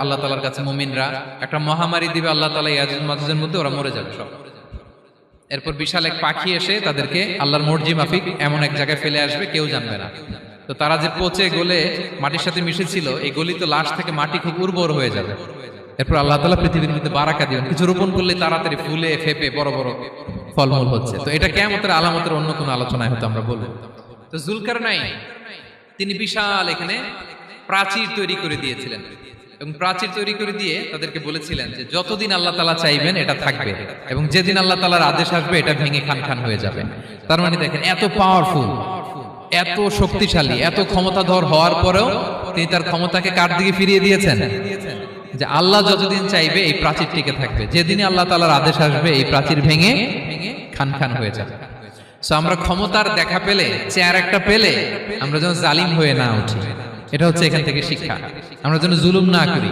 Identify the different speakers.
Speaker 1: আল্লাহ তাআলার কাছে মুমিনরা একটা মহামারী দিবে আল্লাহ তাআলা ইয়াজুজ মাজুজের মধ্যে, ওরা মরে যাবে সব। এরপর বিশাল এক পাখি এসে তাদেরকে আল্লাহর মর্জি মাফিক এমন এক জায়গায় ফেলে আসবে, কেউ জানবে না। তো তারা যে পচে গলে মাটির সাথে মিশেছিল, এই গলিত লাশ থেকে মাটি খুব উর্বর হয়ে যাবে। এরপর আল্লাহ তাআলা পৃথিবীর মধ্যে বারাকা দিবেন, কিছু রোপণ করলে তাড়াতাড়ি ফুলে ফেপে বড় বড় ফলমূল হচ্ছে। তো এটা কিয়ামতের আলামতের অন্য কোনো আলোচনায় হয়তো আমরা বলবো। তো জুলকারনাইন তিনি বিশাল এখানে প্রাচীর তৈরি করে দিয়েছিলেন, এবং প্রাচীর তৈরি করে দিয়ে তাদেরকে বলেছিলেন যে যতদিন আল্লাহ তাআলা চাইবেন এটা থাকবে, এবং যেদিন আল্লাহ তাআলার আদেশ আসবে এটা ভেঙে খান খান হয়ে যাবে। তার মানে দেখেন, এত পাওয়ারফুল, এত শক্তিশালী, এত ক্ষমতাধর হওয়ার পরেও তিনি তার ক্ষমতাকে কার দিকে ফিরিয়ে দিয়েছেন? যে আল্লাহ যতদিন চাইবে এই প্রাচীর টিকে থাকবে, যেদিন আল্লাহ তাআলার আদেশ আসবে এই প্রাচীর ভেঙে খান খান হয়ে যাবে। সো আমরা ক্ষমতার দেখা পেলে, চেয়ার একটা পেলে আমরা যেন জালিম হয়ে না উঠি, এটা হচ্ছে এখান থেকে শিক্ষা। আমরা যেন জুলুম না করি।